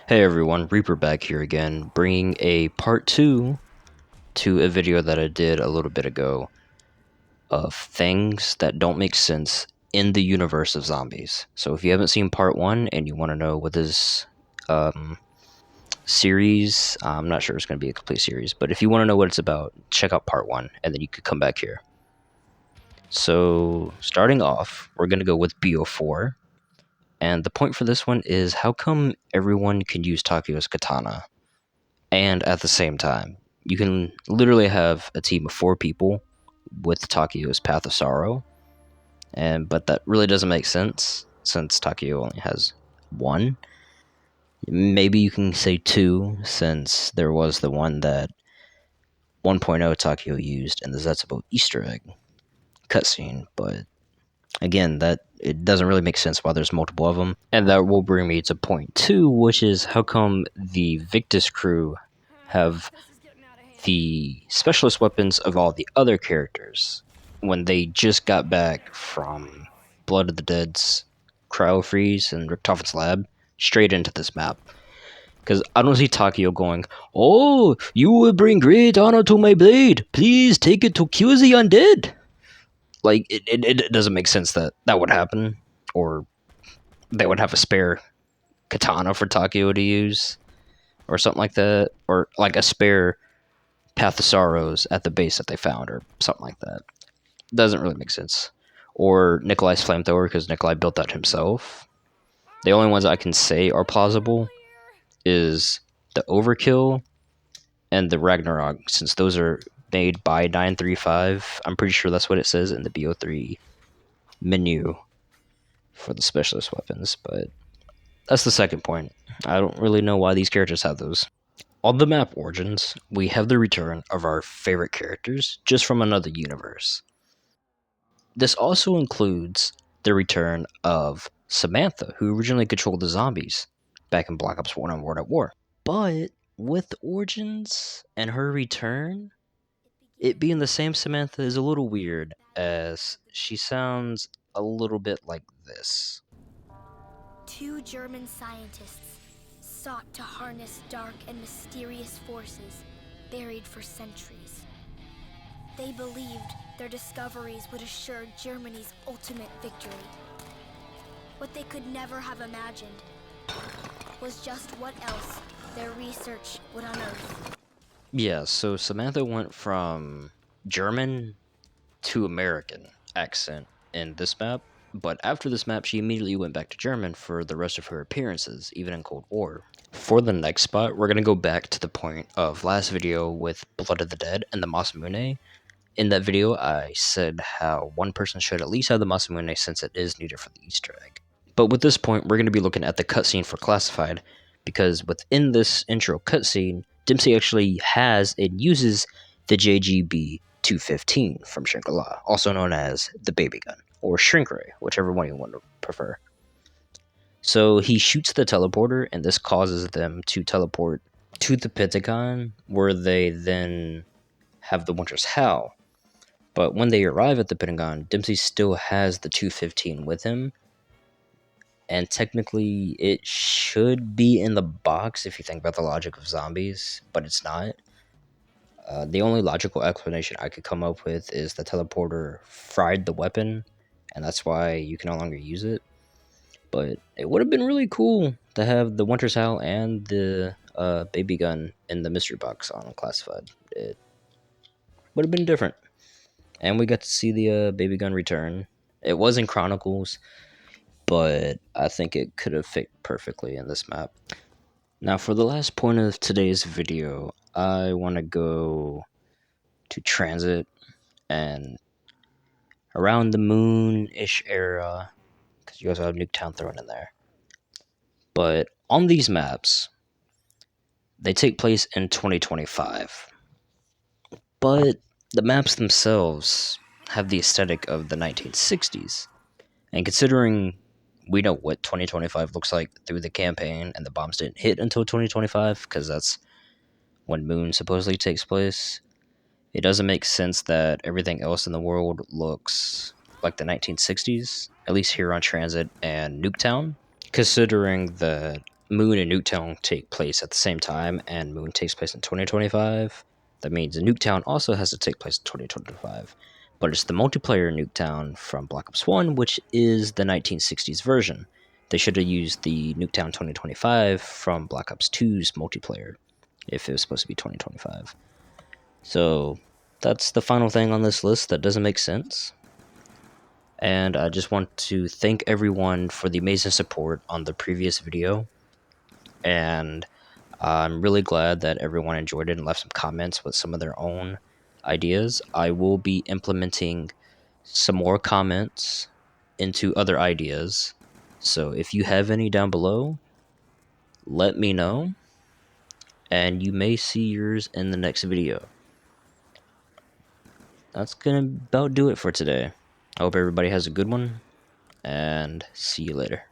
Hey everyone, Reaper back here again, bringing a part 2 to a video that I did a little bit ago of things that don't make sense in the universe of zombies. So if you haven't seen part 1 and you want to know what this series, I'm not sure it's going to be a complete series, but if you want to know what it's about, check out part 1 and then you could come back here. So starting off, we're going to go with BO4. And the point for this one is, how come everyone can use Takeyo's katana? And at the same time, you can literally have a team of 4 people with Takeyo's Path of Sorrow, but that really doesn't make sense since Takeo only has 1. Maybe you can say 2, since there was the one that 1.0 Takeo used in the Zetsubo Easter egg cutscene, but again, that it doesn't really make sense why there's multiple of them. And that will bring me to point 2, which is how come the Victus crew have the specialist weapons of all the other characters when they just got back from Blood of the Dead's cryo freeze and Richtofen's lab straight into this map. Because I don't see Takeo going, "Oh, you will bring great honor to my blade. Please take it to kill the undead." Like, it doesn't make sense that that would happen. Or they would have a spare katana for Takeo to use. Or something like that. Or like a spare Path of Sorrows at the base that they found, or something like that. Doesn't really make sense. Or Nikolai's flamethrower, because Nikolai built that himself. The only ones I can say are plausible is the Overkill and the Ragnarok, since those are made by 935. I'm pretty sure that's what it says in the BO3 menu for the specialist weapons, but that's the second point. I don't really know why these characters have those. On the map Origins, we have the return of our favorite characters just from another universe. This also includes the return of Samantha, who originally controlled the zombies back in Black Ops 1 and World at War. But with Origins and her return, it being the same Samantha is a little weird, as she sounds a little bit like this. 2 German scientists sought to harness dark and mysterious forces buried for centuries. They believed their discoveries would assure Germany's ultimate victory. What they could never have imagined was just what else their research would unearth. Yeah, so Samantha went from German to American accent in this map, but after this map, she immediately went back to German for the rest of her appearances, even in Cold War. For the next spot, we're going to go back to the point of last video with Blood of the Dead and the Masamune. In that video, I said how one person should at least have the Masamune since it is needed for the Easter egg. But with this point, we're going to be looking at the cutscene for Classified, because within this intro cutscene, Dempsey actually has and uses the JGB 215 from Shangri-La, also known as the baby gun, or shrink ray, whichever one you want to prefer. So he shoots the teleporter, and this causes them to teleport to the Pentagon, where they then have the Winter's Howl. But when they arrive at the Pentagon, Dempsey still has the 215 with him, and technically it should be in the box if you think about the logic of zombies, but it's not. The only logical explanation I could come up with is the teleporter fried the weapon, and that's why you can no longer use it. But it would have been really cool to have the Winter's Howl and the baby gun in the mystery box on Classified. It would have been different. And we got to see the baby gun return. It was in Chronicles, but I think it could have fit perfectly in this map. Now, for the last point of today's video, I want to go to Transit and around the moon-ish era, because you also have Nuketown thrown in there. But on these maps, they take place in 2025. But the maps themselves have the aesthetic of the 1960s. And considering we know what 2025 looks like through the campaign, and the bombs didn't hit until 2025, because that's when Moon supposedly takes place, it doesn't make sense that everything else in the world looks like the 1960s, at least here on Transit and Nuketown, considering that Moon and Nuketown take place at the same time, and Moon takes place in 2025. That means Nuketown also has to take place in 2025. But it's the multiplayer Nuketown from Black Ops 1, which is the 1960s version. They should have used the Nuketown 2025 from Black Ops 2's multiplayer if it was supposed to be 2025. So that's the final thing on this list that doesn't make sense. And I just want to thank everyone for the amazing support on the previous video. And I'm really glad that everyone enjoyed it and left some comments with some of their own ideas. I will be implementing some more comments into other ideas. So if you have any down below, let me know, and you may see yours in the next video. That's gonna about do it for today. I hope everybody has a good one, and see you later.